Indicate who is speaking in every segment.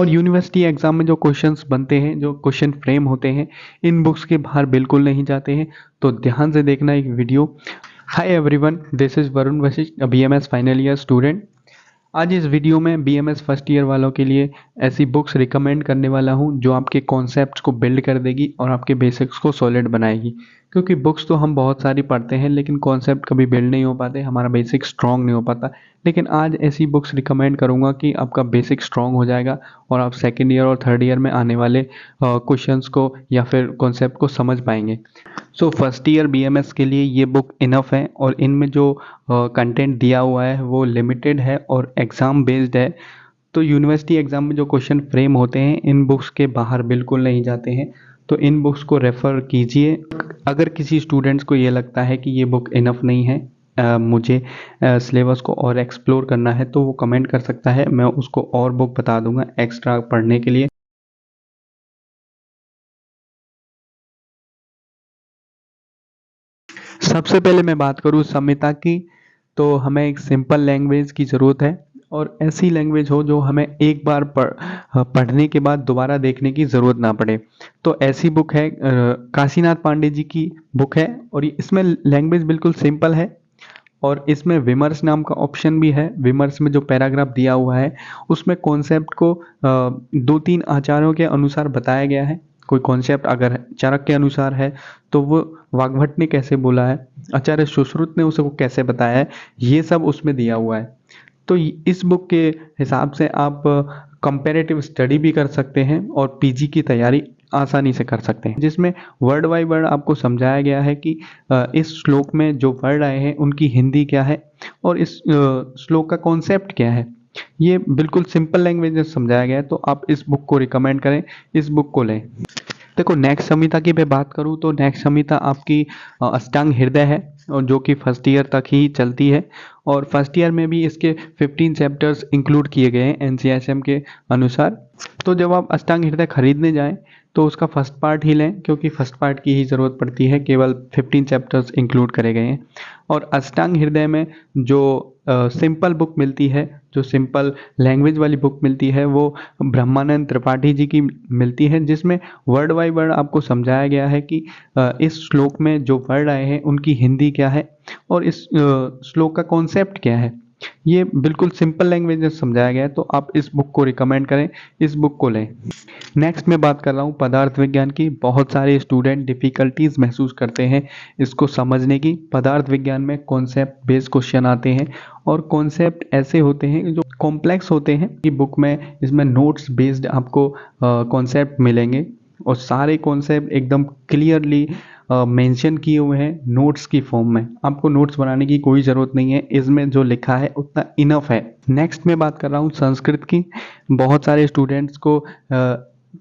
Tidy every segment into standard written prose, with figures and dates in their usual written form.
Speaker 1: और university exam में जो क्वेश्चंस बनते हैं, जो क्वेश्चन फ्रेम होते हैं, इन बुक्स के बाहर बिल्कुल नहीं जाते हैं। तो ध्यान से देखना एक video. Hi everyone, this is Varun Vashishtha, BMS final year student. आज इस वीडियो में BMS फर्स्ट ईयर वालों के लिए ऐसी बुक्स रिकमेंड करने वाला हूं जो आपके कॉन्सेप्ट्स को बिल्ड कर देगी और आपके बेसिक्स को सॉलिड बनाएगी। क्योंकि बुक्स तो हम बहुत सारी पढ़ते हैं लेकिन कॉन्सेप्ट कभी बिल्ड नहीं हो पाते, हमारा बेसिक स्ट्रॉन्ग नहीं हो पाता। लेकिन आज ऐसी बुक्स रिकमेंड करूंगा कि आपका बेसिक स्ट्रॉन्ग हो जाएगा और आप सेकेंड ईयर और थर्ड ईयर में आने वाले क्वेश्चंस को या फिर कॉन्सेप्ट को समझ पाएंगे। सो फर्स्ट ईयर BMS के लिए ये बुक इनफ है और इनमें जो कंटेंट दिया हुआ है वो लिमिटेड है और एग्ज़ाम बेस्ड है। तो यूनिवर्सिटी एग्ज़ाम में जो क्वेश्चन फ्रेम होते हैं इन बुक्स के बाहर बिल्कुल नहीं जाते हैं। तो इन बुक्स को रेफ़र कीजिए। अगर किसी स्टूडेंट्स को ये लगता है कि ये बुक इनफ नहीं है, मुझे सिलेबस को और एक्सप्लोर करना है, तो वो कमेंट कर सकता है, मैं उसको और बुक बता दूंगा एक्स्ट्रा पढ़ने के लिए। सबसे पहले मैं बात करूँ संहिता की, तो हमें एक सिंपल लैंग्वेज की ज़रूरत है और ऐसी लैंग्वेज हो जो हमें एक बार पढ़ने के बाद दोबारा देखने की ज़रूरत ना पड़े। तो ऐसी बुक है काशीनाथ पांडे जी की बुक है और इसमें लैंग्वेज बिल्कुल सिंपल है और इसमें विमर्श नाम का ऑप्शन भी है। विमर्श में जो पैराग्राफ दिया हुआ है उसमें कॉन्सेप्ट को दो तीन आचार्यों के अनुसार बताया गया है। कोई कॉन्सेप्ट अगर चाणक्य के अनुसार है तो वो वाग्भट ने कैसे बोला है, आचार्य सुश्रुत ने उसे वो कैसे बताया है, ये सब उसमें दिया हुआ है। तो इस बुक के हिसाब से आप कंपैरेटिव स्टडी भी कर सकते हैं और PG की तैयारी आसानी से कर सकते हैं, जिसमें वर्ड बाय वर्ड आपको समझाया गया है कि इस श्लोक में जो वर्ड आए हैं उनकी हिंदी क्या है और इस श्लोक का कॉन्सेप्ट क्या है। ये बिल्कुल सिंपल लैंग्वेज में समझाया गया है, तो आप इस बुक को रिकमेंड करें, इस बुक को लें। देखो नेक्स्ट संहिता की मैं बात करूँ तो नेक्स्ट संहिता आपकी अष्टांग हृदय है और जो कि फर्स्ट ईयर तक ही चलती है और फर्स्ट ईयर में भी इसके 15 चैप्टर्स इंक्लूड किए गए हैं NCSM के अनुसार। तो जब आप अष्टांग हृदय खरीदने जाएं तो उसका फर्स्ट पार्ट ही लें, क्योंकि फर्स्ट पार्ट की ही ज़रूरत पड़ती है, केवल 15 चैप्टर्स इंक्लूड करे गए हैं। और अष्टांग हृदय में जो सिंपल बुक मिलती है, जो सिंपल लैंग्वेज वाली बुक मिलती है, वो ब्रह्मानंद त्रिपाठी जी की मिलती है, जिसमें वर्ड बाय वर्ड आपको समझाया गया है कि इस श्लोक में जो वर्ड आए हैं उनकी हिंदी क्या है और इस श्लोक का कॉन्सेप्ट क्या है। ये बिल्कुल सिंपल लैंग्वेज में समझाया गया है, तो आप इस बुक को रिकमेंड करें, इस बुक को लें। नेक्स्ट मैं बात कर रहा हूँ पदार्थ विज्ञान की। बहुत सारे स्टूडेंट डिफ़िकल्टीज महसूस करते हैं इसको समझने की। पदार्थ विज्ञान में कॉन्सेप्ट बेस्ड क्वेश्चन आते हैं और कॉन्सेप्ट ऐसे होते हैं जो कॉम्प्लेक्स होते हैं कि बुक में इसमें नोट्स बेस्ड आपको कॉन्सेप्ट मिलेंगे और सारे कॉन्सेप्ट एकदम क्लियरली मेंशन किए हुए हैं नोट्स की फॉर्म में। आपको नोट्स बनाने की कोई ज़रूरत नहीं है, इसमें जो लिखा है उतना इनफ है। नेक्स्ट मैं बात कर रहा हूँ संस्कृत की। बहुत सारे स्टूडेंट्स को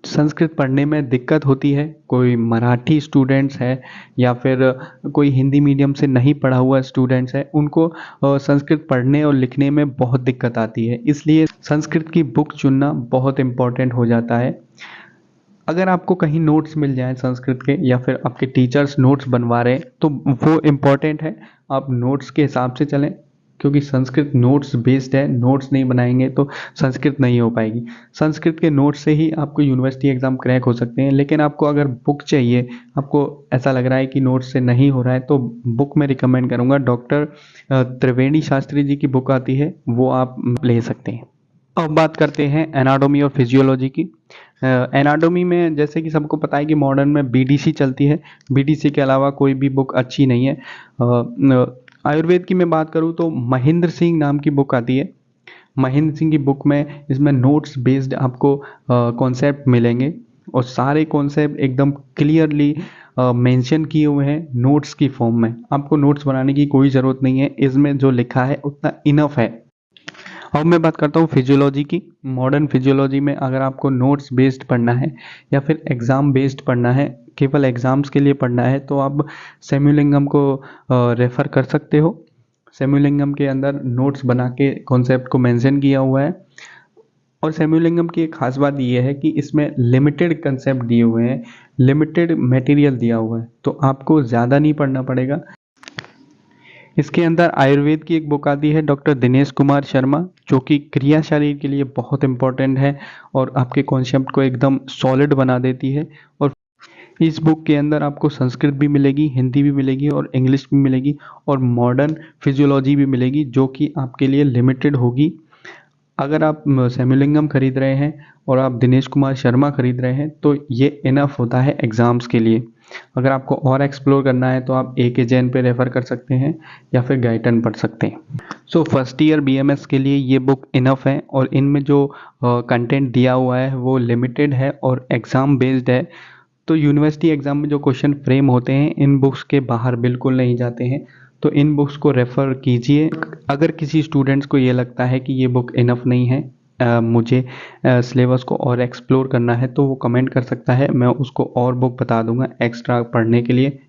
Speaker 1: संस्कृत पढ़ने में दिक्कत होती है। कोई मराठी स्टूडेंट्स है या फिर कोई हिंदी मीडियम से नहीं पढ़ा हुआ स्टूडेंट्स है, उनको संस्कृत पढ़ने और लिखने में बहुत दिक्कत आती है। इसलिए संस्कृत की बुक चुनना बहुत इम्पॉर्टेंट हो जाता है। अगर आपको कहीं नोट्स मिल जाएं संस्कृत के या फिर आपके टीचर्स नोट्स बनवा रहे हैं तो वो इम्पॉर्टेंट है, आप नोट्स के हिसाब से चलें, क्योंकि संस्कृत नोट्स बेस्ड है। नोट्स नहीं बनाएंगे तो संस्कृत नहीं हो पाएगी। संस्कृत के नोट्स से ही आपको यूनिवर्सिटी एग्ज़ाम क्रैक हो सकते हैं। लेकिन आपको अगर बुक चाहिए, आपको ऐसा लग रहा है कि नोट्स से नहीं हो रहा है, तो बुक में रिकमेंड करूँगा डॉक्टर त्रिवेणी शास्त्री जी की बुक आती है, वो आप ले सकते हैं। अब बात करते हैं एनाटॉमी और फिजियोलॉजी की। एनाटॉमी में जैसे कि सबको पता है कि मॉडर्न में BDC चलती है। BDC के अलावा कोई भी बुक अच्छी नहीं है। आयुर्वेद की मैं बात करूँ तो महेंद्र सिंह नाम की बुक आती है। महेंद्र सिंह की बुक में इसमें नोट्स बेस्ड आपको कॉन्सेप्ट मिलेंगे और सारे कॉन्सेप्ट एकदम क्लियरली मेंशन किए हुए हैं नोट्स की फॉर्म में। आपको नोट्स बनाने की कोई ज़रूरत नहीं है, इसमें जो लिखा है उतना इनफ है। अब मैं बात करता हूँ फिजियोलॉजी की। मॉडर्न फिजियोलॉजी में अगर आपको नोट्स बेस्ड पढ़ना है या फिर एग्ज़ाम बेस्ड पढ़ना है, केवल एग्ज़ाम्स के लिए पढ़ना है, तो आप सेम्युलिंगम को रेफ़र कर सकते हो। सेम्युलिंगम के अंदर नोट्स बना के कॉन्सेप्ट को मेंशन किया हुआ है और सेम्युलिंगम की एक खास बात ये है कि इसमें लिमिटेड कंसेप्ट दिए हुए हैं, लिमिटेड मटेरियल दिया हुआ है, तो आपको ज़्यादा नहीं पढ़ना पड़ेगा। इसके अंदर आयुर्वेद की एक बुक आती है डॉक्टर दिनेश कुमार शर्मा, जो कि क्रिया शरीर के लिए बहुत इंपॉर्टेंट है और आपके कॉन्सेप्ट को एकदम सॉलिड बना देती है। और इस बुक के अंदर आपको संस्कृत भी मिलेगी, हिंदी भी मिलेगी और इंग्लिश भी मिलेगी और मॉडर्न फिजियोलॉजी भी मिलेगी, जो कि आपके लिए लिमिटेड होगी। अगर आप सेमिलिंगम खरीद रहे हैं और आप दिनेश कुमार शर्मा खरीद रहे हैं तो ये इनफ होता है एग्ज़ाम्स के लिए। अगर आपको और एक्सप्लोर करना है तो आप ए के जैन पे रेफ़र कर सकते हैं या फिर गाइटन पढ़ सकते हैं। सो फर्स्ट ईयर बीएमएस के लिए ये बुक इनफ है और इनमें जो कंटेंट दिया हुआ है वो लिमिटेड है और एग्ज़ाम बेस्ड है। तो यूनिवर्सिटी एग्ज़ाम में जो क्वेश्चन फ्रेम होते हैं इन बुक्स के बाहर बिल्कुल नहीं जाते हैं, तो इन बुक्स को रेफ़र कीजिए। अगर किसी स्टूडेंट्स को ये लगता है कि ये बुक इनफ नहीं है, मुझे सिलेबस को और एक्सप्लोर करना है, तो वो कमेंट कर सकता है, मैं उसको और बुक बता दूंगा एक्स्ट्रा पढ़ने के लिए।